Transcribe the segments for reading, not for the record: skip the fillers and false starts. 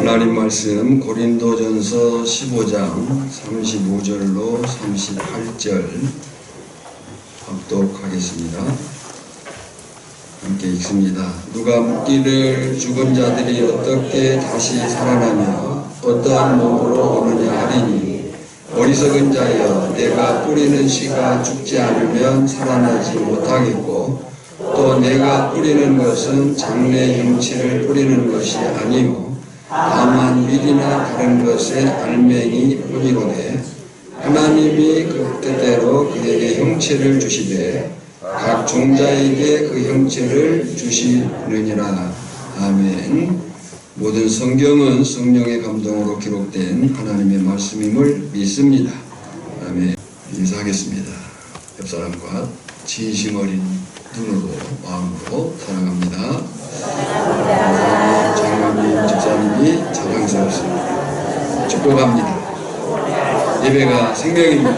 하나님 말씀 고린도전서 15장 35절로 38절 합독하겠습니다. 함께 읽습니다. 누가 묻기를 죽은 자들이 어떻게 다시 살아나며 어떠한 몸으로 오느냐 하리니 어리석은 자여, 내가 뿌리는 씨가 죽지 않으면 살아나지 못하겠고 또 내가 뿌리는 것은 장래 형체를 뿌리는 것이 아니요 다만 밀이나 다른 것의 알맹이 뿐이로되 하나님이 그 뜻대로 그에게 형체를 주시되 각 종자에게 그 형체를 주시느니라. 아멘. 모든 성경은 성령의 감동으로 기록된 하나님의 말씀임을 믿습니다. 아멘. 인사하겠습니다. 옆사람과 진심 어린 눈으로 마음으로 사랑합니다. 장로님, 집사님이 자랑스럽습니다. 축복합니다. 예배가 생명입니다.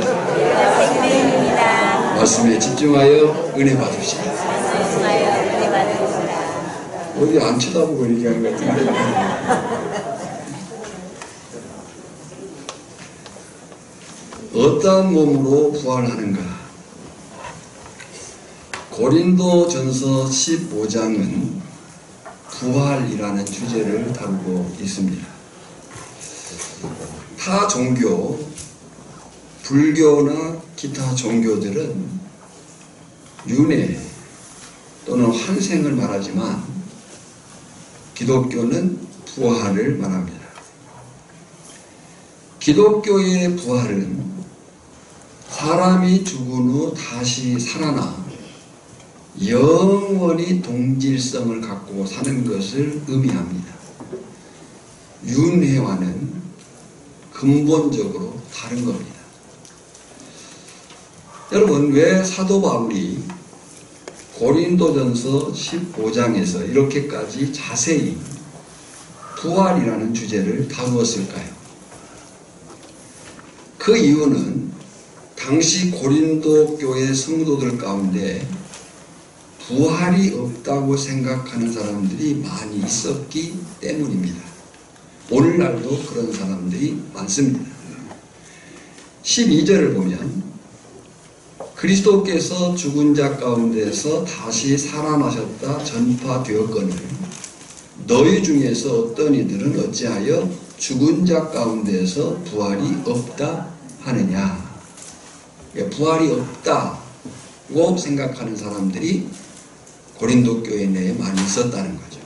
말씀에 집중하여 은혜 받으시다. 어디 안 쳐다보고 얘기하는 것 같은데. 어떠한 몸으로 부활하는가? 고린도전서 15장은 부활이라는 주제를 다루고 있습니다. 타 종교, 불교나 기타 종교들은 윤회 또는 환생을 말하지만 기독교는 부활을 말합니다. 기독교의 부활은 사람이 죽은 후 다시 살아나 영원히 동질성을 갖고 사는 것을 의미합니다. 윤회와는 근본적으로 다른 겁니다. 여러분, 왜 사도 바울이 고린도전서 15장에서 이렇게까지 자세히 부활이라는 주제를 다루었을까요? 그 이유는 당시 고린도 교회 성도들 가운데 부활이 없다고 생각하는 사람들이 많이 있었기 때문입니다. 오늘날도 그런 사람들이 많습니다. 12절을 보면 그리스도께서 죽은 자 가운데서 다시 살아나셨다 전파되었거늘 너희 중에서 어떤 이들은 어찌하여 죽은 자 가운데서 부활이 없다 하느냐. 부활이 없다고 생각하는 사람들이 고린도 교회 내에 많이 있었다는 거죠.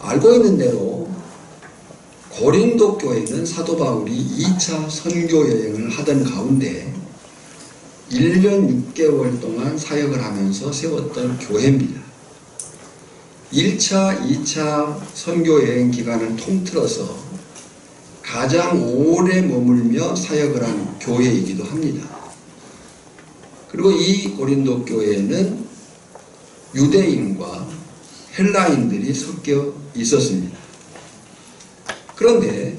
알고 있는 대로 고린도 교회는 사도 바울이 2차 선교 여행을 하던 가운데 1년 6개월 동안 사역을 하면서 세웠던 교회입니다. 1차, 2차 선교 여행 기간을 통틀어서 가장 오래 머물며 사역을 한 교회이기도 합니다. 그리고 이 고린도 교회에는 유대인과 헬라인들이 섞여 있었습니다. 그런데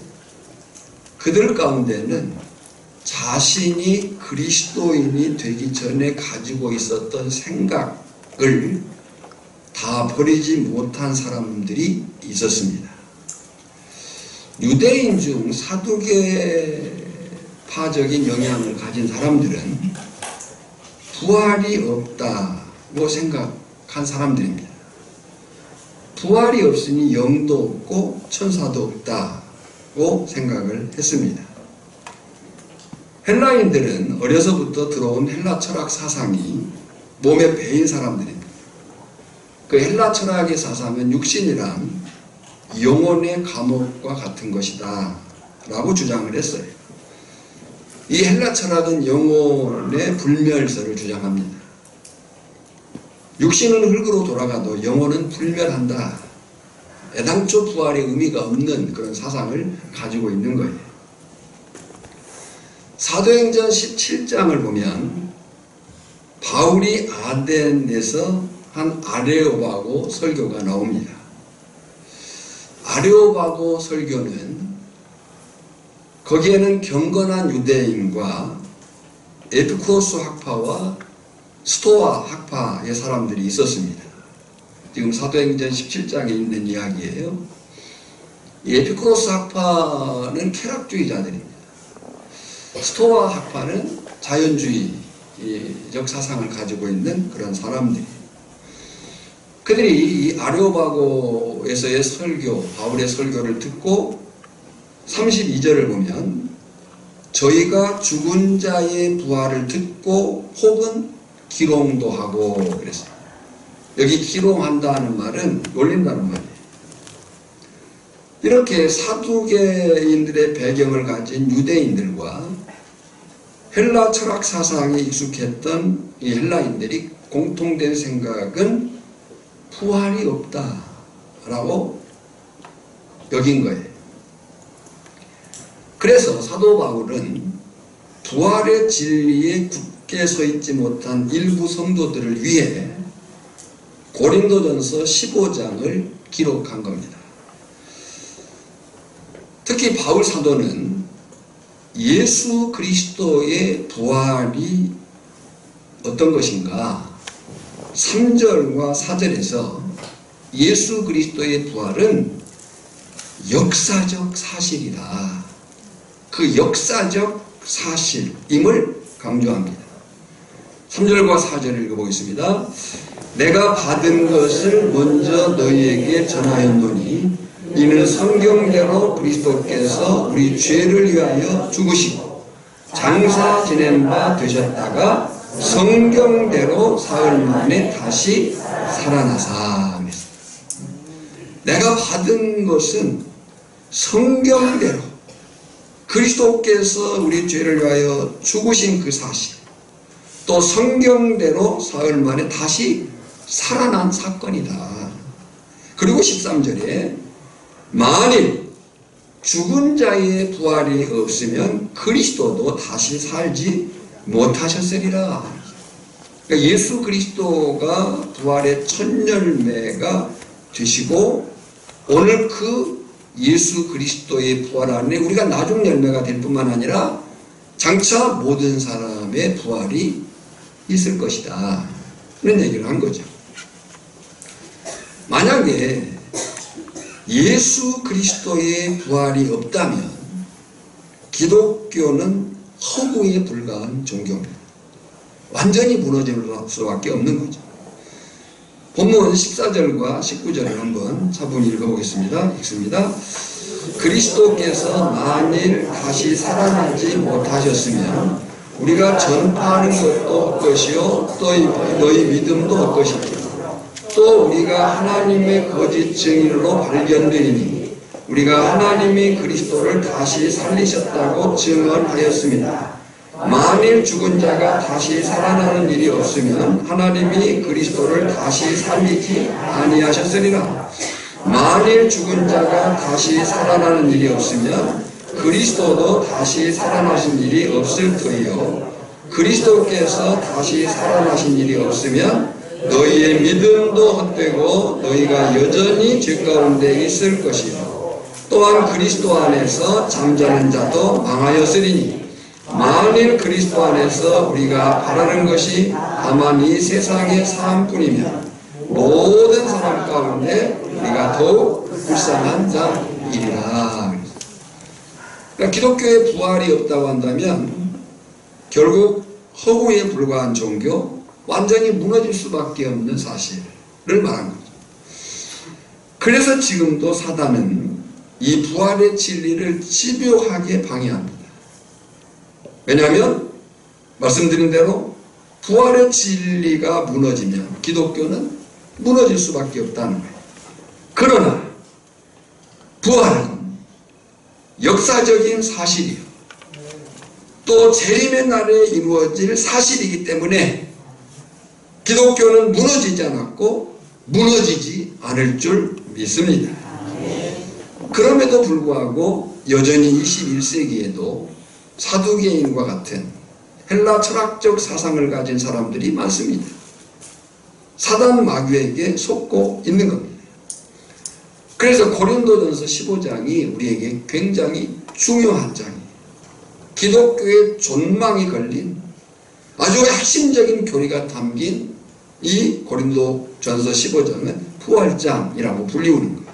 그들 가운데는 자신이 그리스도인이 되기 전에 가지고 있었던 생각을 다 버리지 못한 사람들이 있었습니다. 유대인 중 사두개파적인 영향을 가진 사람들은 부활이 없다고 생각한 사람들입니다. 부활이 없으니 영도 없고 천사도 없다고 생각을 했습니다. 헬라인들은 어려서부터 들어온 헬라 철학 사상이 몸에 배인 사람들입니다. 그 헬라 철학의 사상은 육신이란 영혼의 감옥과 같은 것이다 라고 주장을 했어요. 이 헬라 철학은 영혼의 불멸설을 주장합니다. 육신은 흙으로 돌아가도 영혼은 불멸한다. 애당초 부활의 의미가 없는 그런 사상을 가지고 있는 거예요. 사도행전 17장을 보면 바울이 아덴에서 한 아레오바고 설교가 나옵니다. 아레오바고 설교는 거기에는 경건한 유대인과 에피쿠로스 학파와 스토아 학파의 사람들이 있었습니다. 지금 사도행전 17장에 있는 이야기예요. 이 에피쿠로스 학파는 쾌락주의자들입니다. 스토아 학파는 자연주의적 사상을 가지고 있는 그런 사람들이에요. 그들이 이 아레오바고에서의 설교, 바울의 설교를 듣고 32절을 보면 저희가 죽은 자의 부활을 듣고 혹은 기롱도 하고 그랬어요. 여기 기롱한다는 말은 놀린다는 말이에요. 이렇게 사두개인들의 배경을 가진 유대인들과 헬라 철학 사상에 익숙했던 이 헬라인들이 공통된 생각은 부활이 없다라고 여긴 거예요. 그래서 사도 바울은 부활의 진리에 굳게 서 있지 못한 일부 성도들을 위해 고린도전서 15장을 기록한 겁니다. 특히 바울 사도는 예수 그리스도의 부활이 어떤 것인가 3절과 4절에서 예수 그리스도의 부활은 역사적 사실이다. 그 역사적 사실임을 강조합니다. 3절과 4절을 읽어보겠습니다. 내가 받은 것을 먼저 너희에게 전하였노니 이는 성경대로 그리스도께서 우리 죄를 위하여 죽으시고 장사 지낸 바 되셨다가 성경대로 사흘 만에 다시 살아나사. 내가 받은 것은 성경대로 그리스도께서 우리 죄를 위하여 죽으신 그 사실, 또 성경대로 사흘 만에 다시 살아난 사건이다. 그리고 13절에 만일 죽은 자의 부활이 없으면 그리스도도 다시 살지 못하셨으리라. 그러니까 예수 그리스도가 부활의 첫 열매가 되시고 오늘 그 예수 그리스도의 부활 안에 우리가 나중 열매가 될 뿐만 아니라 장차 모든 사람의 부활이 있을 것이다. 그런 얘기를 한 거죠. 만약에 예수 그리스도의 부활이 없다면 기독교는 허구에 불과한 종교입니다. 완전히 무너질 수밖에 없는 거죠. 본문 14절과 19절을 한번 차분히 읽어보겠습니다. 읽습니다. 그리스도께서 만일 다시 살아나지 못하셨으면 우리가 전파하는 것도 헛것이요 너희 믿음도 헛것이고 또 우리가 하나님의 거짓 증인으로 발견되니 우리가 하나님이 그리스도를 다시 살리셨다고 증언하였습니다. 만일 죽은 자가 다시 살아나는 일이 없으면 하나님이 그리스도를 다시 살리지 아니하셨으리라. 만일 죽은 자가 다시 살아나는 일이 없으면 그리스도도 다시 살아나신 일이 없을 터이요 그리스도께서 다시 살아나신 일이 없으면 너희의 믿음도 헛되고 너희가 여전히 죄 가운데 있을 것이요 또한 그리스도 안에서 잠자는 자도 망하였으리니 만일 그리스도 안에서 우리가 바라는 것이 다만 이 세상의 삶뿐이면 모든 사람 가운데 우리가 더욱 불쌍한 자이리라. 그러니까 기독교의 부활이 없다고 한다면 결국 허구에 불과한 종교, 완전히 무너질 수밖에 없는 사실을 말한 거죠. 그래서 지금도 사단은 이 부활의 진리를 집요하게 방해합니다. 왜냐하면 말씀드린 대로 부활의 진리가 무너지면 기독교는 무너질 수밖에 없다는 거예요. 그러나 부활은 역사적인 사실이요 또 재림의 날에 이루어질 사실이기 때문에 기독교는 무너지지 않았고 무너지지 않을 줄 믿습니다. 그럼에도 불구하고 여전히 21세기에도 사두개인과 같은 헬라 철학적 사상을 가진 사람들이 많습니다. 사단 마귀에게 속고 있는 겁니다. 그래서 고린도전서 15장이 우리에게 굉장히 중요한 장이에요. 기독교의 존망이 걸린 아주 핵심적인 교리가 담긴 이 고린도전서 15장은 부활장이라고 불리우는 거예요.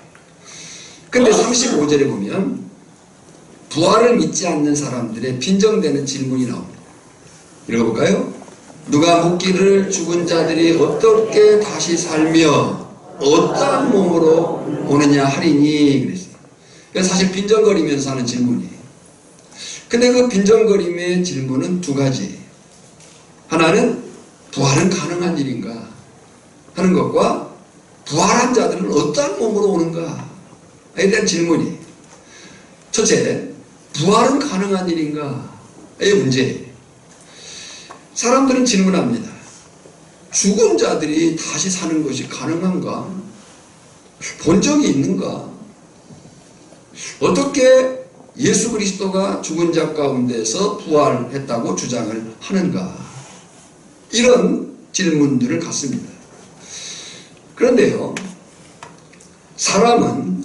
근데 35절에 보면 부활을 믿지 않는 사람들의 빈정되는 질문이 나옵니다. 읽어볼까요? 누가 묻기를 죽은 자들이 어떻게 다시 살며 어떠한 몸으로 오느냐 하리니 그랬어요. 그래서 사실 빈정거리면서 하는 질문이에요. 근데 그 빈정거림의 질문은 두 가지예요. 하나는 부활은 가능한 일인가 하는 것과 부활한 자들은 어떠한 몸으로 오는가에 대한 질문이에요. 첫째, 부활은 가능한 일인가의 문제예요. 사람들은 질문합니다. 죽은 자들이 다시 사는 것이 가능한가? 본 적이 있는가? 어떻게 예수 그리스도가 죽은 자 가운데서 부활했다고 주장을 하는가? 이런 질문들을 갖습니다. 그런데요, 사람은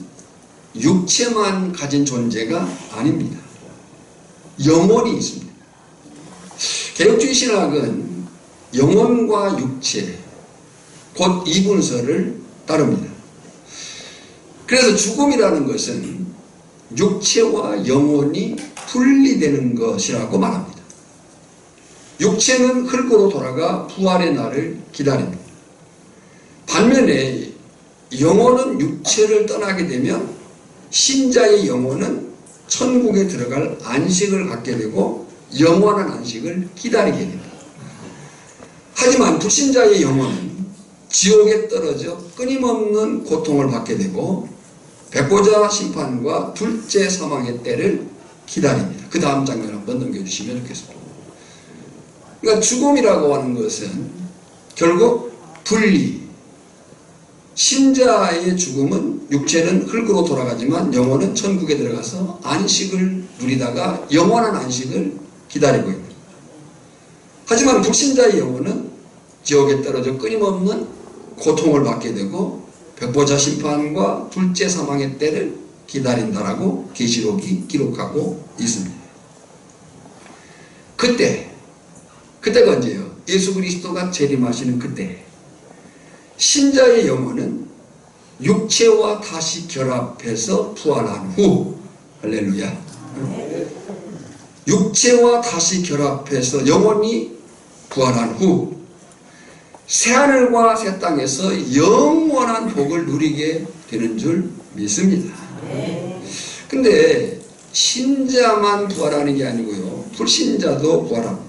육체만 가진 존재가 아닙니다. 영혼이 있습니다. 개혁주의 신학은 영혼과 육체, 곧 이분서를 따릅니다. 그래서 죽음이라는 것은 육체와 영혼이 분리되는 것이라고 말합니다. 육체는 흙으로 돌아가 부활의 날을 기다립니다. 반면에 영혼은 육체를 떠나게 되면 신자의 영혼은 천국에 들어갈 안식을 갖게 되고 영원한 안식을 기다리게 됩니다. 하지만 불신자의 영혼은 지옥에 떨어져 끊임없는 고통을 받게 되고 백보자 심판과 둘째 사망의 때를 기다립니다. 그 다음 장면 한번 넘겨주시면 좋겠습니다. 그러니까 죽음이라고 하는 것은 결국 분리, 신자의 죽음은 육체는 흙으로 돌아가지만 영혼은 천국에 들어가서 안식을 누리다가 영원한 안식을 기다리고 있습니다. 하지만 불신자의 영혼은 지옥에 떨어져 끊임없는 고통을 받게 되고 백보자 심판과 둘째 사망의 때를 기다린다라고 계시록이 기록하고 있습니다. 그때가 언제예요? 예수 그리스도가 재림하시는 그때. 신자의 영혼은 육체와 다시 결합해서 부활한 후, 할렐루야. 육체와 다시 결합해서 영혼이 부활한 후 새하늘과 새 땅에서 영원한 복을 누리게 되는 줄 믿습니다. 근데 신자만 부활하는 게 아니고요, 불신자도 부활합니다.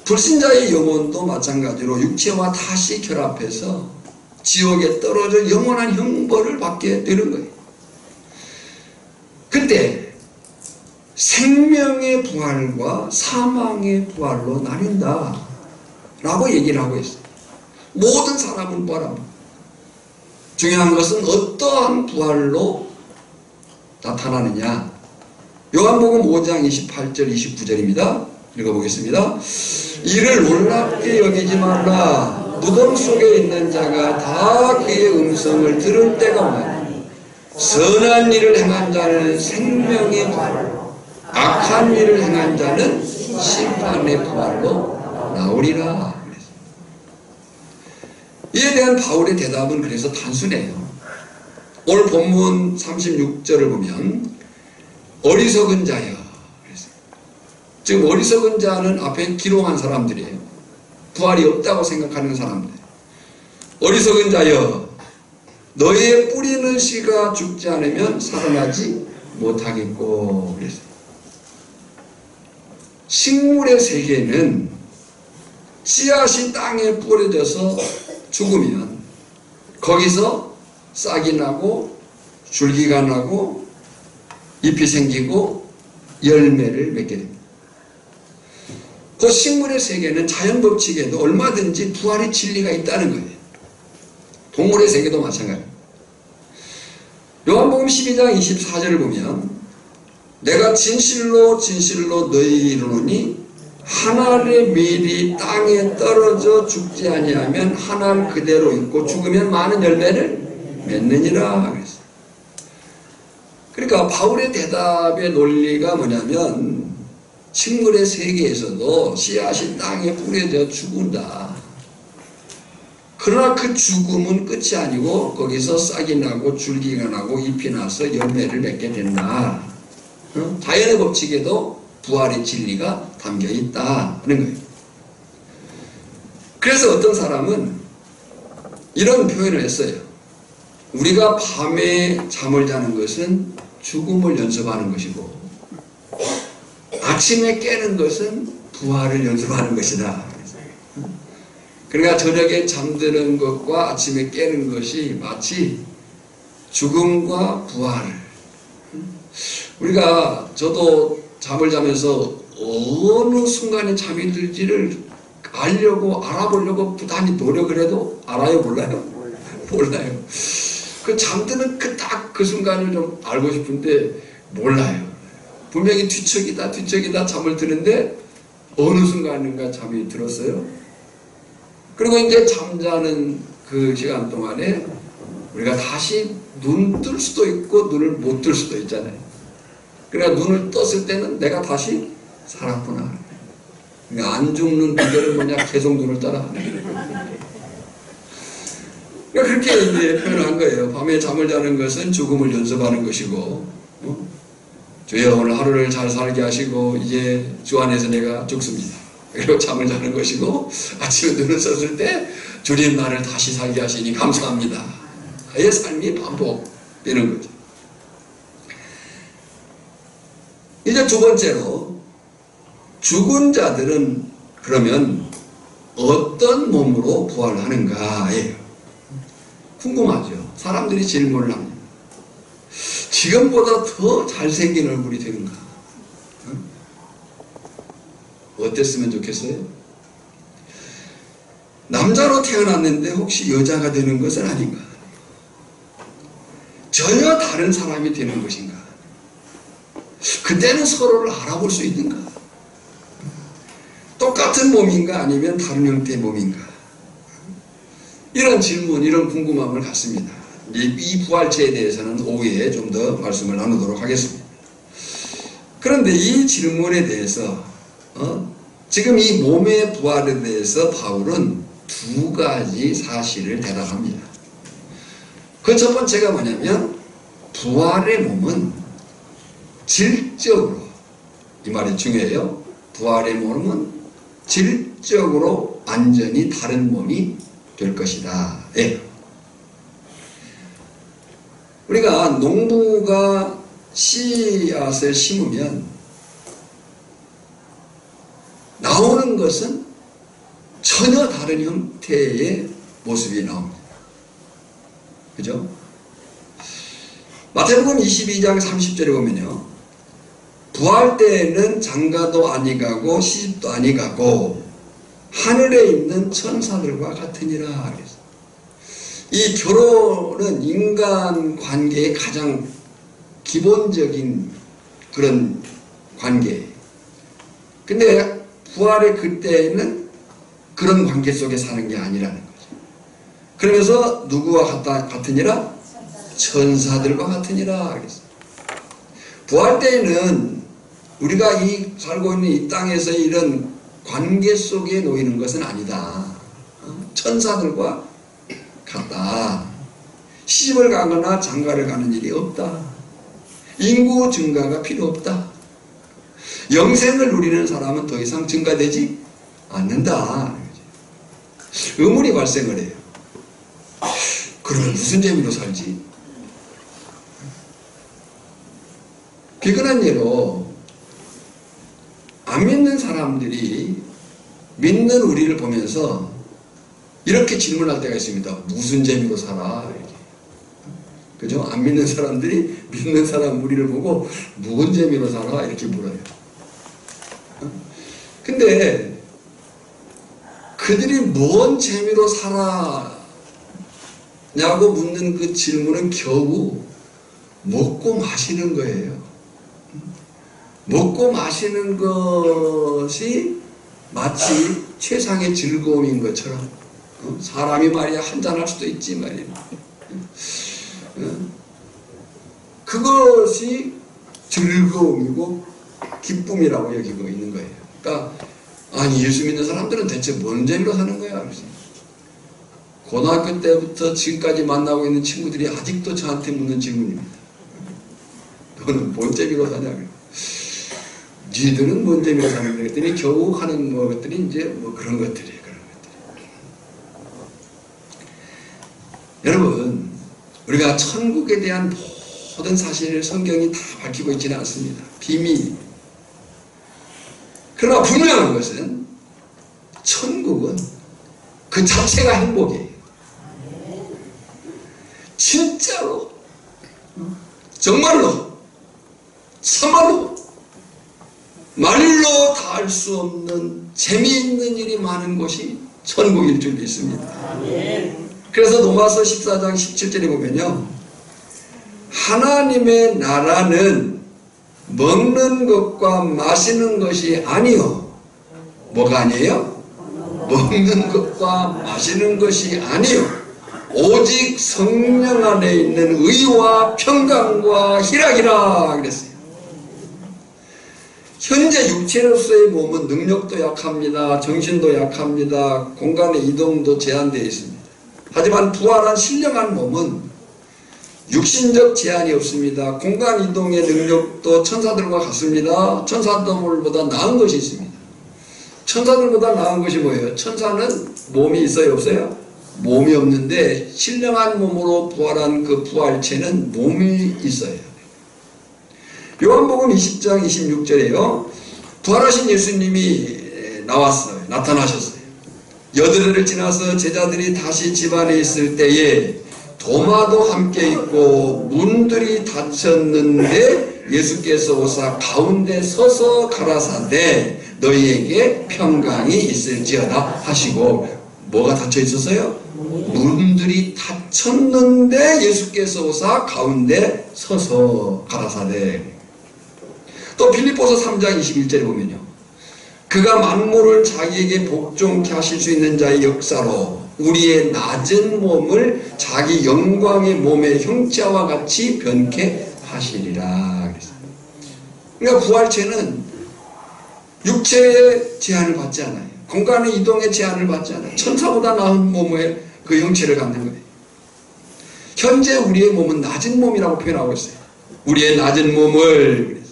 불신자의 영혼도 마찬가지로 육체와 다시 결합해서 지옥에 떨어져 영원한 형벌을 받게 되는 거예요. 그때 생명의 부활과 사망의 부활로 나뉜다 라고 얘기를 하고 있어요. 모든 사람은 부활합니다. 중요한 것은 어떠한 부활로 나타나느냐. 요한복음 5장 28절 29절입니다. 읽어보겠습니다. 이를 놀랍게 여기지 말라. 무덤 속에 있는 자가 다 그의 음성을 들을 때가 오나니 선한 일을 행한 자는 생명의 부활로, 악한 일을 행한 자는 심판의 부활로 나오리라. 이에 대한 바울의 대답은 그래서 단순해요. 오늘 본문 36절을 보면 어리석은 자여, 지금 어리석은 자는 앞에 기록한 사람들이에요. 부활이 없다고 생각하는 사람들. 어리석은 자여, 너의 뿌리는 씨가 죽지 않으면 살아나지 못하겠고 그랬어요. 식물의 세계는 씨앗이 땅에 뿌려져서 죽으면 거기서 싹이 나고 줄기가 나고 잎이 생기고 열매를 맺게 됩니다. 그 식물의 세계는 자연 법칙에도 얼마든지 부활의 진리가 있다는 거예요. 동물의 세계도 마찬가지입니다. 요한복음 12장 24절을 보면 내가 진실로 진실로 너희에게 이르노니 한 알의 밀이 땅에 떨어져 죽지 아니하면 한 알 그대로 있고 죽으면 많은 열매를 맺느니라 그랬어요. 그러니까 바울의 대답의 논리가 뭐냐면 식물의 세계에서도 씨앗이 땅에 뿌려져 죽은다. 그러나 그 죽음은 끝이 아니고 거기서 싹이 나고 줄기가 나고 잎이 나서 열매를 맺게 된다. 자연의 법칙에도 부활의 진리가 담겨 있다 하는 거예요. 그래서 어떤 사람은 이런 표현을 했어요. 우리가 밤에 잠을 자는 것은 죽음을 연습하는 것이고 아침에 깨는 것은 부활을 연습하는 것이다. 그러니까 저녁에 잠드는 것과 아침에 깨는 것이 마치 죽음과 부활을, 우리가 저도 잠을 자면서 어느 순간에 잠이 들지를 알아보려고 부단히 노력을 해도 알아요, 몰라요? 몰라요. 그 잠드는 그 순간을 좀 알고 싶은데 몰라요. 분명히 뒤척이다 잠을 드는데 어느 순간인가 잠이 들었어요. 그리고 이제 잠자는 그 시간 동안에 우리가 다시 눈 뜰 수도 있고 눈을 못 뜰 수도 있잖아요. 그러니까 눈을 떴을 때는 내가 다시 살았구나. 그러니까 안 죽는 비결은 뭐냐? 계속 눈을 떠라. 그러니까 그렇게 이제 표현을 한 거예요. 밤에 잠을 자는 것은 죽음을 연습하는 것이고, 주여 오늘 하루를 잘 살게 하시고 이제 주 안에서 내가 죽습니다. 그리고 잠을 자는 것이고, 아침에 눈을 떴을 때 주님 나를 다시 살게 하시니 감사합니다. 의 삶이 반복되는 거죠. 이제 두 번째로, 죽은 자들은 그러면 어떤 몸으로 부활하는가예요. 궁금하죠. 사람들이 질문을 합니다. 지금보다 더 잘생긴 얼굴이 되는가? 어땠으면 좋겠어요? 남자로 태어났는데 혹시 여자가 되는 것은 아닌가? 전혀 다른 사람이 되는 것인가? 그때는 서로를 알아볼 수 있는가? 똑같은 몸인가 아니면 다른 형태의 몸인가? 이런 질문, 이런 궁금함을 갖습니다. 이 부활체에 대해서는 오후에 좀 더 말씀을 나누도록 하겠습니다. 그런데 이 질문에 대해서 지금 이 몸의 부활에 대해서 바울은 두 가지 사실을 대답합니다. 그 첫 번째가 뭐냐면 부활의 몸은 질적으로, 이 말이 중요해요. 부활의 몸은 질적으로 완전히 다른 몸이 될 것이다. 예. 우리가 농부가 씨앗을 심으면 나오는 것은 전혀 다른 형태의 모습이 나옵니다. 그죠? 마태복음 22장 30절에 보면요, 부활 때에는 장가도 아니 가고 시집도 아니 가고 하늘에 있는 천사들과 같으니라 그랬어요. 이 결혼은 인간 관계의 가장 기본적인 그런 관계. 근데 부활의 그때에는 그런 관계 속에 사는 게 아니라는 거죠. 그러면서 누구와 같으니라? 천사들과 같으니라 그랬어요. 부활 때에는 우리가 살고 있는 이 땅에서 이런 관계 속에 놓이는 것은 아니다. 천사들과 같다. 시집을 가거나 장가를 가는 일이 없다. 인구 증가가 필요 없다. 영생을 누리는 사람은 더 이상 증가되지 않는다. 의문이 발생을 해요. 그러면 무슨 재미로 살지? 비근한 예로 안 믿는 사람들이 믿는 우리를 보면서 이렇게 질문할 때가 있습니다. 무슨 재미로 살아? 이렇게. 그죠? 안 믿는 사람들이 믿는 사람 우리를 보고 무슨 재미로 살아? 이렇게 물어요. 근데 그들이 뭔 재미로 살아냐고 묻는 그 질문은 겨우 먹고 마시는 거예요. 먹고 마시는 것이 마치 최상의 즐거움인 것처럼, 사람이 말이야 한잔할 수도 있지 말이야. 그것이 즐거움이고 기쁨이라고 여기고 있는 거예요. 그러니까 아니 예수 믿는 사람들은 대체 뭔 재미로 사는 거야? 고등학교 때부터 지금까지 만나고 있는 친구들이 아직도 저한테 묻는 질문입니다. 너는 뭔 재미로 사냐? 니들은 뭔 재미로 사는 거야? 그랬더니 겨우 하는 뭐 것들이 이제 뭐 그런 것들이에요. 여러분, 우리가 천국에 대한 모든 사실을 성경이 다 밝히고 있지는 않습니다. 비밀. 그러나 분명한 것은 천국은 그 자체가 행복이에요. 진짜로, 정말로, 참말로, 말로 다 할 수 없는 재미있는 일이 많은 곳이 천국일 줄 믿습니다. 그래서 로마서 14장 17절에 보면요, 하나님의 나라는 먹는 것과 마시는 것이 아니요. 뭐가 아니에요? 먹는 것과 마시는 것이 아니요. 오직 성령 안에 있는 의와 평강과 희락이라 그랬어요. 현재 육체로서의 몸은 능력도 약합니다. 정신도 약합니다. 공간의 이동도 제한되어 있습니다. 하지만 부활한 신령한 몸은 육신적 제한이 없습니다. 공간 이동의 능력도 천사들과 같습니다. 천사들보다 나은 것이 있습니다. 천사들보다 나은 것이 뭐예요? 천사는 몸이 있어요? 없어요? 몸이 없는데 신령한 몸으로 부활한 그 부활체는 몸이 있어요. 요한복음 20장 26절에요. 부활하신 예수님이 나왔어요. 나타나셨어요. 여드레를 지나서 제자들이 다시 집안에 있을 때에 도마도 함께 있고 문들이 닫혔는데 예수께서 오사 가운데 서서 가라사대 너희에게 평강이 있을지어다 하시고, 뭐가 닫혀 있었어요? 문들이 닫혔는데 예수께서 오사 가운데 서서 가라사대. 또 빌립보서 3장 21절에 보면요, 그가 만물을 자기에게 복종케 하실 수 있는 자의 역사로 우리의 낮은 몸을 자기 영광의 몸의 형체와 같이 변케 하시리라 그랬어요. 그러니까 부활체는 육체의 제한을 받지 않아요. 공간의 이동의 제한을 받지 않아요. 천사보다 나은 몸의 그 형체를 갖는 거예요. 현재 우리의 몸은 낮은 몸이라고 표현하고 있어요. 우리의 낮은 몸을,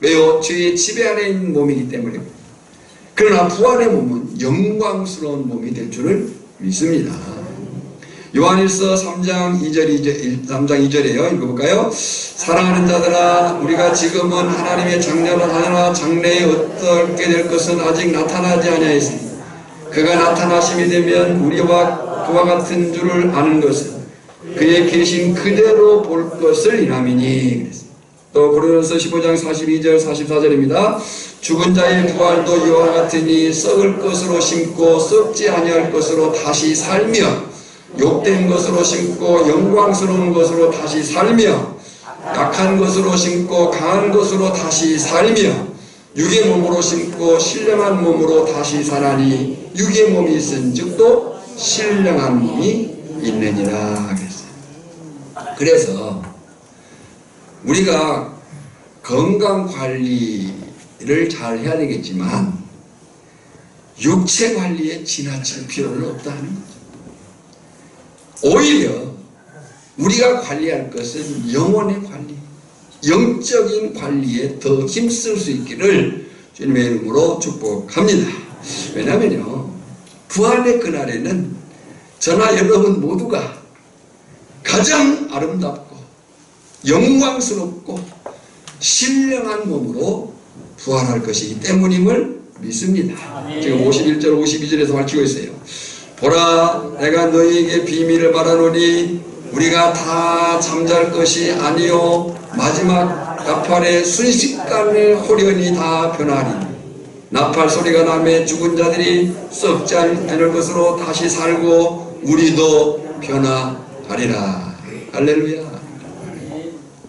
왜요? 죄의 지배 아래 있는 몸이기 때문에. 그러나 부활의 몸은 영광스러운 몸이 될 줄을 믿습니다. 요한일서 3장 2절에요. 읽어볼까요? 사랑하는 자들아, 우리가 지금은 하나님의 장래나 장래에 어떻게 될 것은 아직 나타나지 아니하였으니 그가 나타나심이 되면 우리와 그와 같은 줄을 아는 것은 그의 계신 그대로 볼 것을 이남이니. 또 고린도서 15장 42절 44절입니다. 죽은 자의 부활도 이와 같으니 썩을 것으로 심고 썩지 아니할 것으로 다시 살며, 욕된 것으로 심고 영광스러운 것으로 다시 살며, 약한 것으로 심고 강한 것으로 다시 살며, 육의 몸으로 심고 신령한 몸으로 다시 사나니 육의 몸이 있은 즉도 신령한 몸이 있느니라 그랬어요. 그래서 우리가 건강관리를 잘 해야 되겠지만 육체관리에 지나칠 필요는 없다는 거죠. 오히려 우리가 관리할 것은 영혼의 관리, 영적인 관리에 더 힘쓸 수 있기를 주님의 이름으로 축복합니다. 왜냐하면요, 부활의 그날에는 저나 여러분 모두가 가장 아름답고 영광스럽고 신령한 몸으로 부활할 것이기 때문임을 믿습니다. 지금 51절 52절에서 밝히고 있어요. 보라, 내가 너희에게 비밀을 말하노니 우리가 다 잠잘 것이 아니요 마지막 나팔의 순식간에 호련히 다 변하리니 나팔 소리가 나매 죽은 자들이 썩지 않을 것으로 다시 살고 우리도 변화하리라. 할렐루야.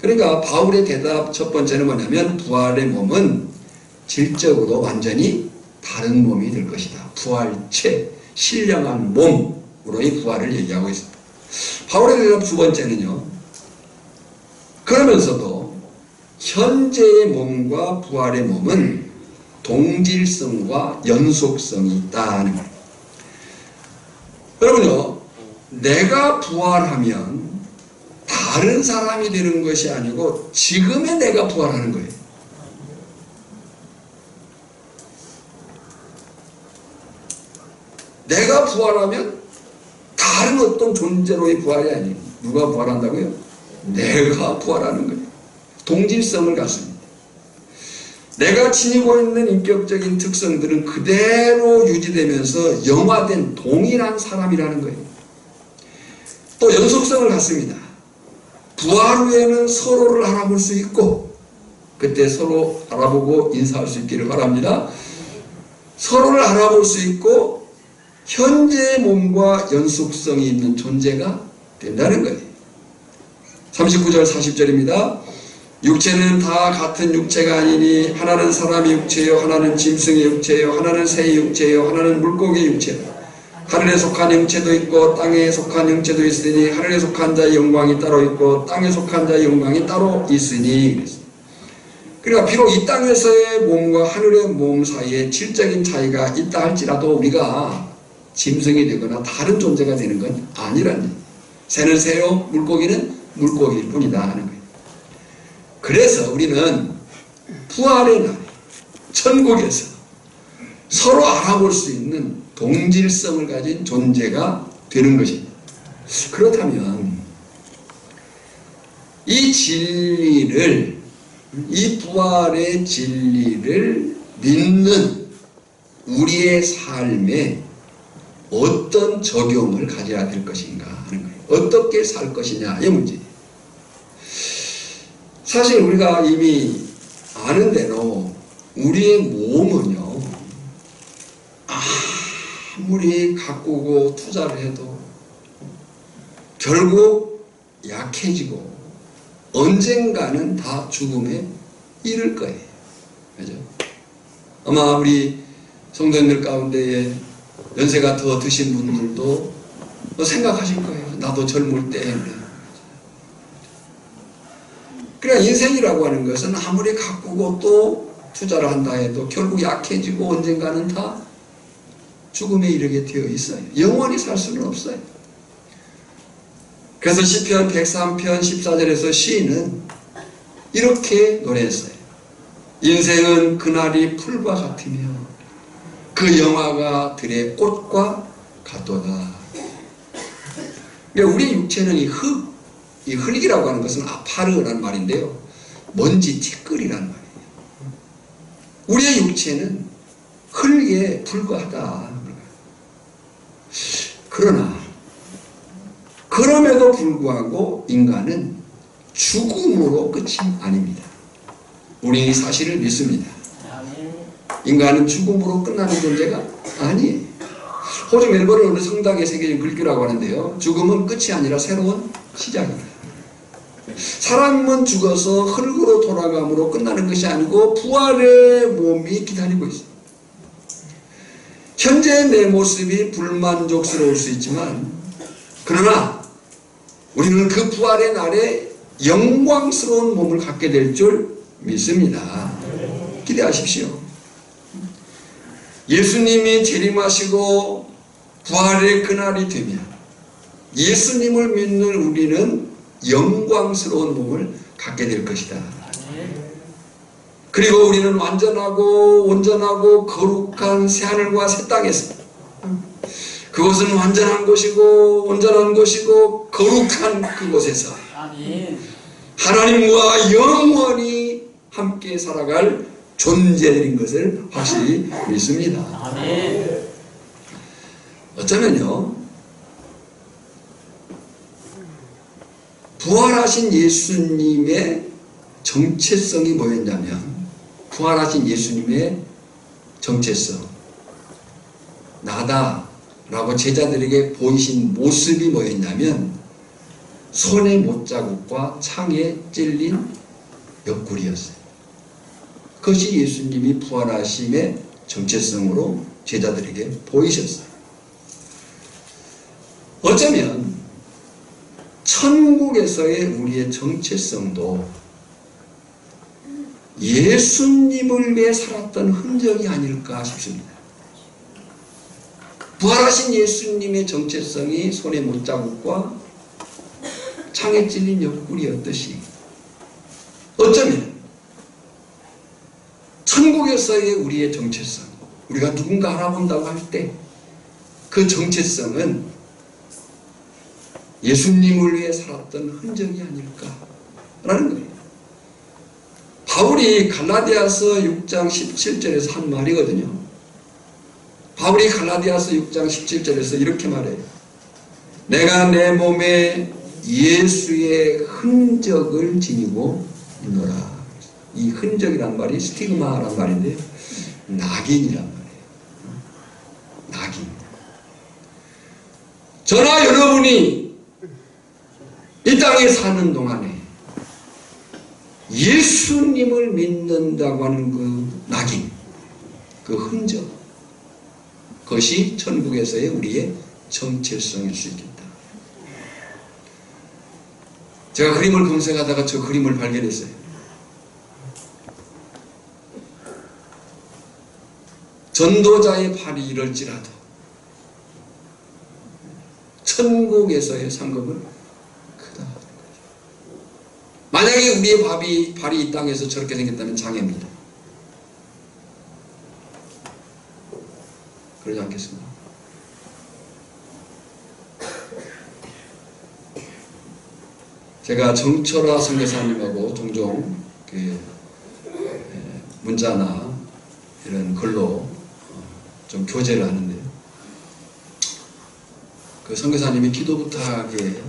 그러니까 바울의 대답 첫 번째는 뭐냐면 부활의 몸은 질적으로 완전히 다른 몸이 될 것이다. 부활체, 신령한 몸으로의 부활을 얘기하고 있습니다. 바울의 대답 두 번째는요, 그러면서도 현재의 몸과 부활의 몸은 동질성과 연속성이 있다는 거예요. 여러분요, 내가 부활하면 다른 사람이 되는 것이 아니고 지금의 내가 부활하는 거예요. 내가 부활하면 다른 어떤 존재로의 부활이 아니에요. 누가 부활한다고요? 내가 부활하는 거예요. 동질성을 갖습니다. 내가 지니고 있는 인격적인 특성들은 그대로 유지되면서 영화된 동일한 사람이라는 거예요. 또 연속성을 갖습니다. 부활 후에는 서로를 알아볼 수 있고, 그때 서로 알아보고 인사할 수 있기를 바랍니다. 서로를 알아볼 수 있고 현재의 몸과 연속성이 있는 존재가 된다는 거예요. 39절 40절입니다. 육체는 다 같은 육체가 아니니 하나는 사람의 육체요 하나는 짐승의 육체요 하나는 새의 육체요 하나는 물고기의 육체요 하늘에 속한 형체도 있고 땅에 속한 형체도 있으니 하늘에 속한 자의 영광이 따로 있고 땅에 속한 자의 영광이 따로 있으니. 그러니까 비록 이 땅에서의 몸과 하늘의 몸 사이에 질적인 차이가 있다 할지라도 우리가 짐승이 되거나 다른 존재가 되는 건 아니라는 얘기예요. 새는 새요 물고기는 물고기일 뿐이다 하는 거예요. 그래서 우리는 부활의 날 천국에서 서로 알아볼 수 있는 동질성을 가진 존재가 되는 것입니다. 그렇다면 이 진리를, 이 부활의 진리를 믿는 우리의 삶에 어떤 적용을 가져야 될 것인가 하는 거예요. 어떻게 살 것이냐의 문제예요. 사실 우리가 이미 아는 대로 우리의 몸은요, 아무리 가꾸고 투자를 해도 결국 약해지고 언젠가는 다 죽음에 이를 거예요. 그죠? 아마 우리 성도님들 가운데에 연세가 더 드신 분들도 생각하실 거예요. 나도 젊을 때. 그러니까 인생이라고 하는 것은 아무리 가꾸고 또 투자를 한다 해도 결국 약해지고 언젠가는 다 죽음에 이르게 되어 있어요. 영원히 살 수는 없어요. 그래서 시편 103편 14절에서 시인은 이렇게 노래했어요. 인생은 그날이 풀과 같으며 그 영화가 들의 꽃과 같도다. 그러니까 우리 육체는 이 흙이라고 하는 것은 아파르라는 말인데요. 먼지 티끌이라는 말이에요. 우리의 육체는 흙에 불과하다. 그러나 그럼에도 불구하고 인간은 죽음으로 끝이 아닙니다. 우리 이 사실을 믿습니다. 인간은 죽음으로 끝나는 존재가 아니에요. 호주 멜버른 어느 성당에 새겨진 글귀라고 하는데요. 죽음은 끝이 아니라 새로운 시작입니다. 사람은 죽어서 흙으로 돌아감으로 끝나는 것이 아니고 부활의 몸이 기다리고 있습니다. 현재 내 모습이 불만족스러울 수 있지만 그러나 우리는 그 부활의 날에 영광스러운 몸을 갖게 될 줄 믿습니다. 기대하십시오. 예수님이 재림하시고 부활의 그날이 되면 예수님을 믿는 우리는 영광스러운 몸을 갖게 될 것이다. 그리고 우리는 완전하고 온전하고 거룩한 새하늘과 새 땅에서, 그것은 완전한 곳이고 온전한 곳이고 거룩한 그곳에서 하나님과 영원히 함께 살아갈 존재들인 것을 확실히 믿습니다. 어쩌면요, 부활하신 예수님의 정체성이 뭐였냐면, 부활하신 예수님의 정체성, 나다 라고 제자들에게 보이신 모습이 뭐였냐면 손에 못자국과 창에 찔린 옆구리였어요. 그것이 예수님이 부활하심의 정체성으로 제자들에게 보이셨어요. 어쩌면 천국에서의 우리의 정체성도 예수님을 위해 살았던 흔적이 아닐까 싶습니다. 부활하신 예수님의 정체성이 손의 못자국과 창에 찔린 옆구리였듯이 어쩌면 천국에서의 우리의 정체성, 우리가 누군가 알아본다고 할 때 그 정체성은 예수님을 위해 살았던 흔적이 아닐까라는 거예요. 바울이 갈라디아서 6장 17절에서 한 말이거든요. 바울이 갈라디아서 6장 17절에서 이렇게 말해요. 내가 내 몸에 예수의 흔적을 지니고 있노라. 이 흔적이란 말이 스티그마란 말인데 낙인이란 말이에요. 낙인. 저나 여러분이 이 땅에 사는 동안에 예수님을 믿는다고 하는 그 낙인, 그 흔적, 그것이 천국에서의 우리의 정체성일 수 있겠다. 제가 그림을 검색하다가 저 그림을 발견했어요. 전도자의 팔이 이럴지라도 천국에서의 상급은 크다. 만약에 우리의 발이 이 땅에서 저렇게 생겼다면 장애입니다. 그러지 않겠습니까? 제가 정철화 선교사님하고 종종 문자나 이런 글로 좀 교제를 하는데요. 그 선교사님이 기도 부탁에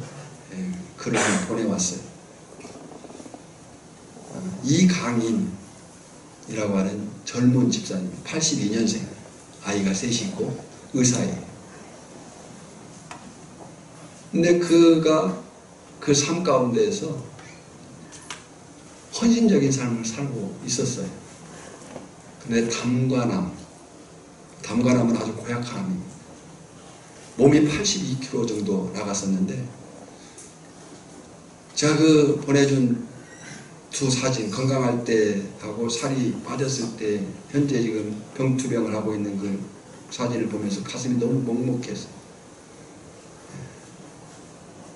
글을 보내왔어요. 이강인이라고 하는 젊은 집사님, 82년생, 아이가 셋이 있고 의사예요. 근데 그가 그 삶 가운데에서 헌신적인 삶을 살고 있었어요. 근데 담관암은 아주 고약한 암입니다. 몸이 82kg 정도 나갔었는데 제가 그 보내준 두 사진, 건강할 때 하고 살이 빠졌을 때 현재 지금 병투병을 하고 있는 그 사진을 보면서 가슴이 너무 먹먹했어요.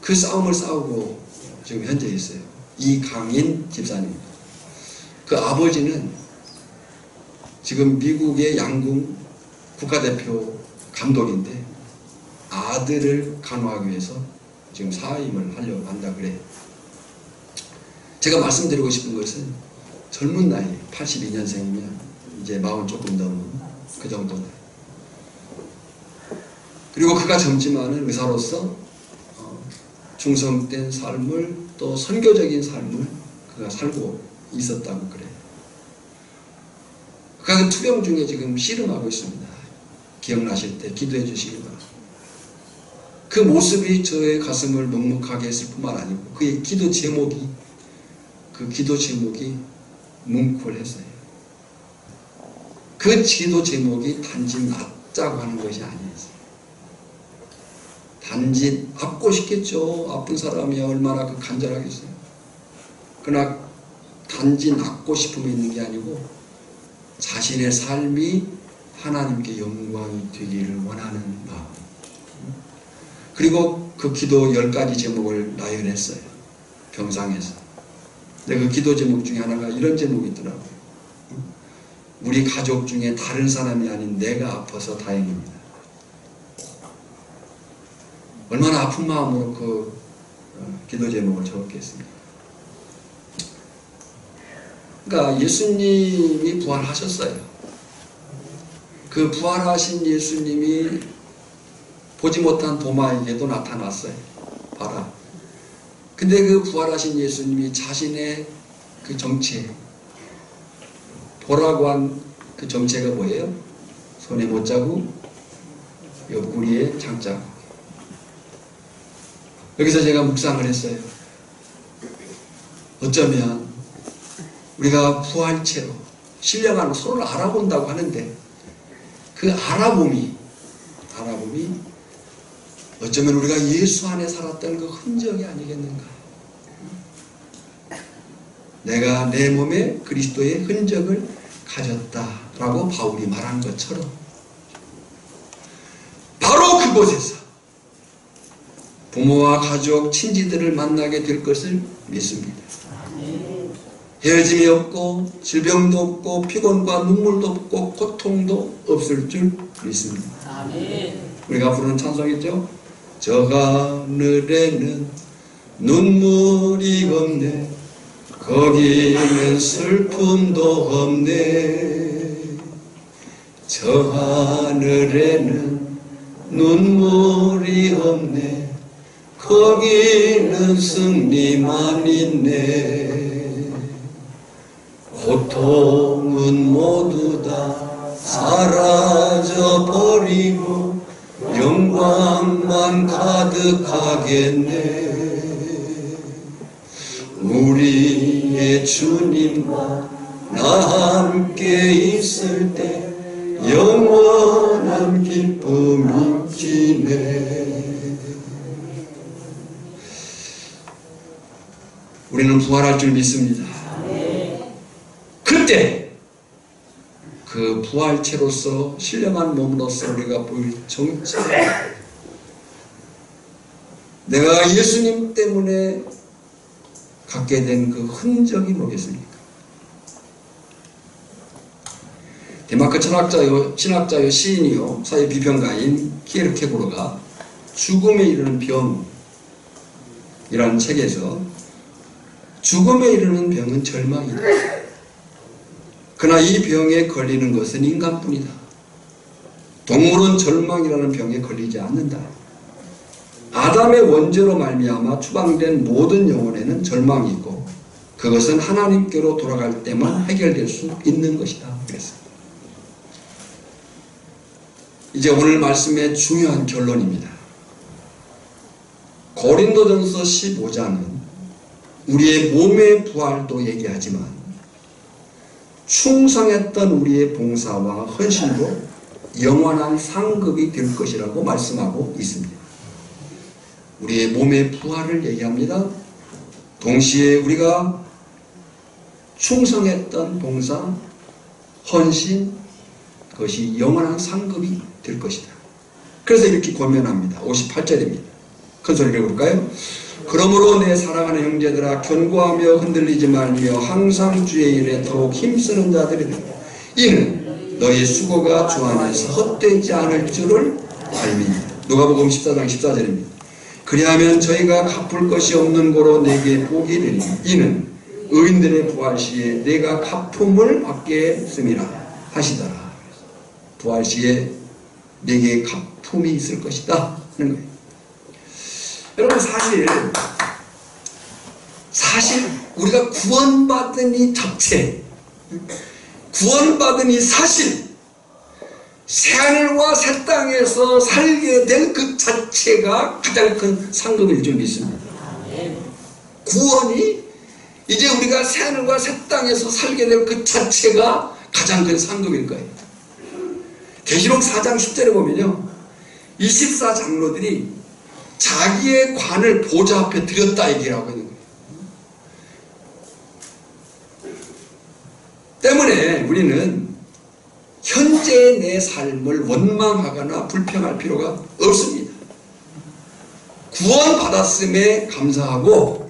그 싸움을 싸우고 지금 현재 있어요. 이강인 집사님. 그 아버지는 지금 미국의 양궁 국가대표 감독인데 아들을 간호하기 위해서 지금 사임을 하려고 한다 그래요. 제가 말씀드리고 싶은 것은 젊은 나이 82년생이면 이제 40 조금 넘은 그 정도다. 그리고 그가 젊지만은 의사로서 충성된 삶을 또 선교적인 삶을 그가 살고 있었다고 그래요. 그가 그 투병 중에 지금 씨름하고 있습니다. 기억나실 때 기도해 주시기 바랍니다. 그 모습이 저의 가슴을 먹먹하게 했을 뿐만 아니고 그의 기도 제목이 뭉클했어요. 그 기도 제목이 단지 낫자고 하는 것이 아니었어요. 단지 낫고 싶겠죠. 아픈 사람이 얼마나 그 간절하겠어요. 그러나 단지 낫고 싶음이 있는 게 아니고 자신의 삶이 하나님께 영광이 되기를 원하는 마음. 그리고 그 기도 10가지 제목을 나열했어요. 병상에서. 근데 그 기도 제목 중에 하나가 이런 제목이 있더라고요. 우리 가족 중에 다른 사람이 아닌 내가 아파서 다행입니다. 얼마나 아픈 마음으로 그 기도 제목을 적었겠습니까? 그러니까 예수님이 부활하셨어요. 그 부활하신 예수님이 보지 못한 도마에게도 나타났어요. 봐라. 근데 그 부활하신 예수님이 자신의 그 정체, 보라고 한 그 정체가 뭐예요? 손에 못자국, 옆구리에 장자국. 여기서 제가 묵상을 했어요. 어쩌면 우리가 부활체로 신령한 서로를 알아본다고 하는데 그 알아봄이 어쩌면 우리가 예수 안에 살았던 그 흔적이 아니겠는가. 내가 내 몸에 그리스도의 흔적을 가졌다라고 바울이 말한 것처럼 바로 그곳에서 부모와 가족, 친지들을 만나게 될 것을 믿습니다. 헤어짐이 없고 질병도 없고 피곤과 눈물도 없고 고통도 없을 줄 믿습니다. 우리가 부르는 찬송이죠. 저 하늘에는 눈물이 없네, 거기는 슬픔도 없네. 저 하늘에는 눈물이 없네, 거기는 승리만 있네. 고통은 모두 다 사라져 버리고 영광만 가득하겠네. 우리의 주님과 나 함께 있을 때 영원한 기쁨이 지네. 우리는 부활할 줄 믿습니다. 그때 그 부활체로서 신령한 몸으로서 우리가 보일 정체, 내가 예수님 때문에 갖게 된 그 흔적이 뭐겠습니까? 덴마크 신학자요 시인이요 사회 비평가인 키에르케고르가 죽음에 이르는 병이라는 책에서 죽음에 이르는 병은 절망이다. 그러나 이 병에 걸리는 것은 인간뿐이다. 동물은 절망이라는 병에 걸리지 않는다. 아담의 원죄로 말미암아 추방된 모든 영혼에는 절망이 있고 그것은 하나님께로 돌아갈 때만 해결될 수 있는 것이다. 그랬습니다. 이제 오늘 말씀의 중요한 결론입니다. 고린도전서 15장은 우리의 몸의 부활도 얘기하지만 충성했던 우리의 봉사와 헌신도 영원한 상급이 될 것이라고 말씀하고 있습니다. 우리의 몸의 부활을 얘기합니다. 동시에 우리가 충성했던 봉사, 헌신, 그것이 영원한 상급이 될 것이다. 그래서 이렇게 권면합니다. 58절입니다. 큰 소리로 읽어볼까요? 그러므로 내 사랑하는 형제들아, 견고하며 흔들리지 말며 항상 주의 일에 더욱 힘쓰는 자들이라. 이는 너의 수고가 주 안에서 헛되지 않을 줄을 알미니라. 누가복음 14장 14절입니다. 그리하면 저희가 갚을 것이 없는 고로 내게 복이 되리니 이는 의인들의 부활 시에 내가 갚음을 받겠음이라 하시더라. 부활 시에 내게 갚음이 있을 것이다 하는 거예요. 여러분, 사실 우리가 구원받은 이 자체, 구원받은 이 사실, 새하늘과 새 땅에서 살게 될 그 자체가 가장 큰 상급일 줄 믿습니다. 구원이 이제 우리가 새하늘과 새 땅에서 살게 될 그 자체가 가장 큰 상급일 거예요. 계시록 4장 10절에 보면요, 24장로들이 자기의 관을 보좌 앞에 드렸다 얘기라고 하는 거예요. 때문에 우리는 현재의 내 삶을 원망하거나 불평할 필요가 없습니다. 구원받았음에 감사하고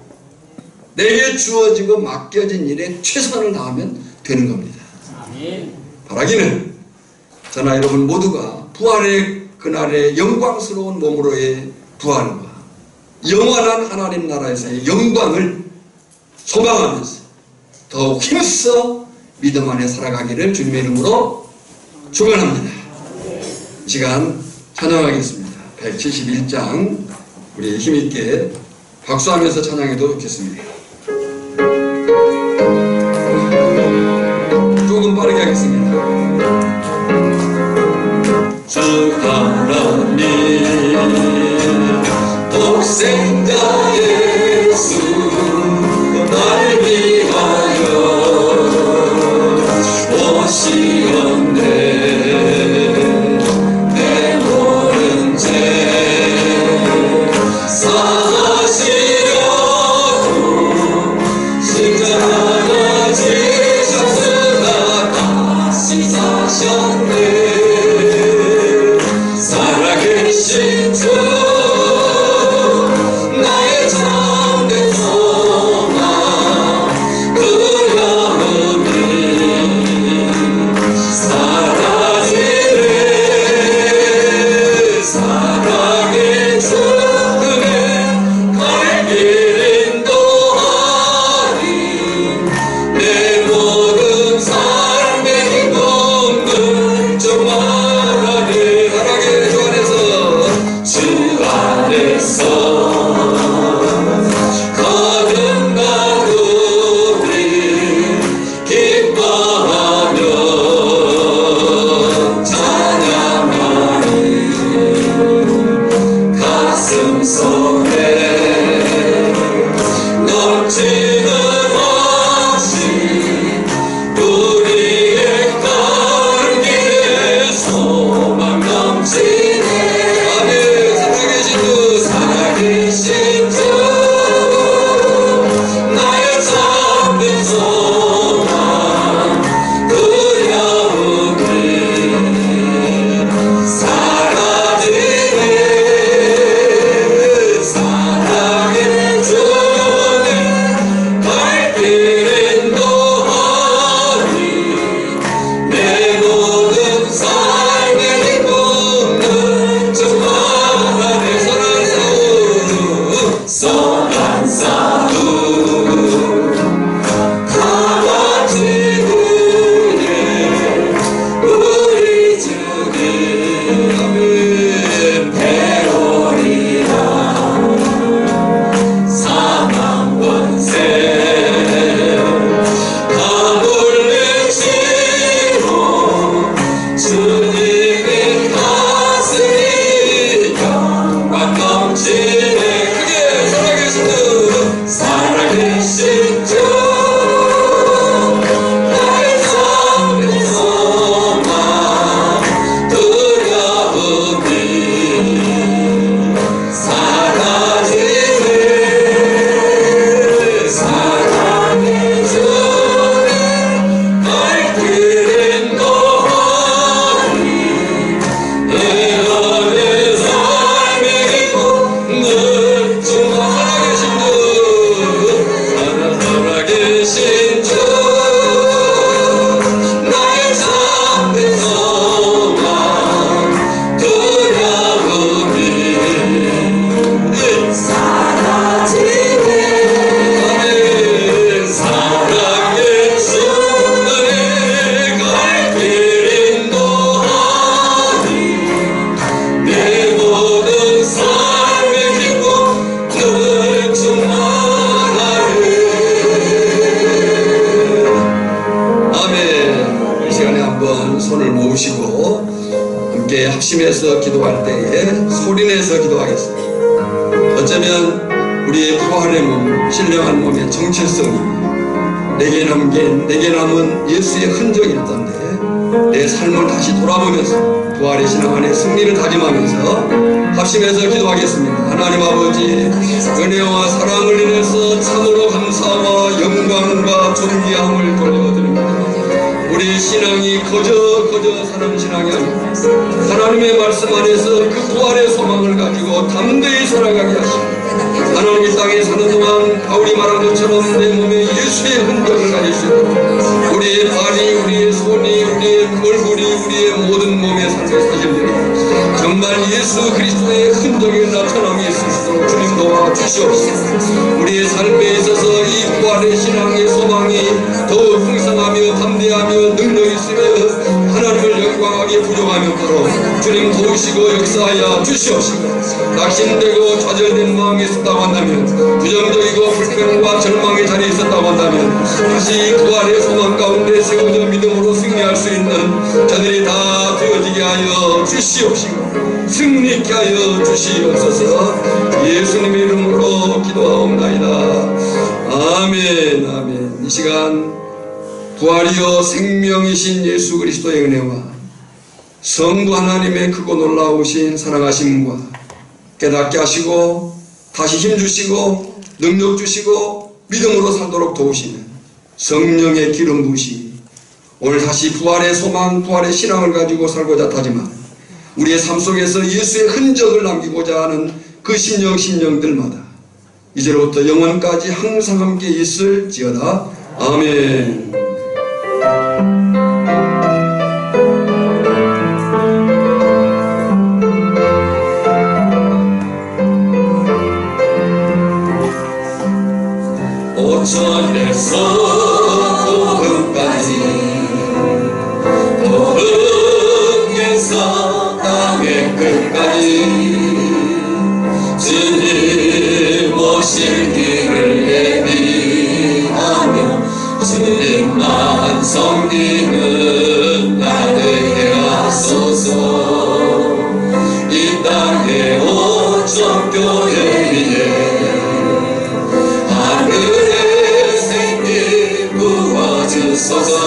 내게 주어지고 맡겨진 일에 최선을 다하면 되는 겁니다. 바라기는 저나 여러분 모두가 부활의 그날의 영광스러운 몸으로의 부활과 영원한 하나님 나라에서의 영광을 소망하면서 더욱 힘써 믿음 안에 살아가기를 주님의 이름으로 축원합니다. 이 시간 찬양하겠습니다. 171장 우리 힘있게 박수하면서 찬양해도 좋겠습니다. 조금 빠르게 하겠습니다. 주 하나님 독생자 예수 날 위하여 오시었네. 내 모든 죄 사하시려고 십자가 지셨으나 다시 사셨네. 살아계신 손을 모으시고 함께 합심해서 기도할 때에 소리내서 기도하겠습니다. 어쩌면 우리의 부활의 몸, 신령한 몸의 정체성이 내게 남은 예수의 흔적이 있던데 내 삶을 다시 돌아보면서 부활의 신앙 안에 승리를 다짐하면서 합심해서 기도하겠습니다. 하나님 아버지, 은혜와 사랑을 인해서 참으로 감사와 영광과 존귀함을 돌려드립니다. 우리 신앙이 거저 사는 신앙이 아니고 하나님의 말씀 안에서 그 부활의 소망을 가지고 담대히 살아가게 하시고 하나님 이 땅에 사는 동안 바울이 말한 것처럼 내 몸에 예수의 흔적을 가질 수 있도록 우리의 발이, 우리의 손이, 우리의 얼굴이, 우리의 모든 몸의 삶의 사실들이 정말 예수 그리스도의 흔적이 나타남이 있을 수 있도록 주님 도와주시옵소서. 우리의 삶에 있어서 이 부활의 신앙의 소망이 더욱 풍성하며 담대하며 능력이 있으며 하나님을 영광하게 부족함이 없도록 주님 도우시고 역사하여 주시옵시고, 낙심되고 좌절된 마음이 있었다고 한다면, 부정적이고 불평과 절망의 자리에 있었다고 한다면 다시 부활의 소망 가운데 세워져 믿음으로 승리할 수 있는 저들이 다 되어지게 하여 주시옵시고 승리케 하여 주시옵소서. 예수님의 이름으로 기도하옵나이다. 아멘. 아멘. 이 시간 부활이요 생명이신 예수 그리스도의 은혜와 성부 하나님의 크고 놀라우신 사랑하심과 깨닫게 하시고 다시 힘주시고 능력 주시고 믿음으로 살도록 도우시는 성령의 기름 부으심이 오늘 다시 부활의 소망, 부활의 신앙을 가지고 살고자 하지만 우리의 삶 속에서 예수의 흔적을 남기고자 하는 그 심령들마다 이제로부터 영원까지 항상 함께 있을지어다. 아멘. 오천에서 복음까지 복음에서 땅의 끝까지 주님 오실 길을 예비하며 주님만 섬기는 나되게 하소서. 이 땅의 오천교회 위에 하늘의 생기 부어주소서.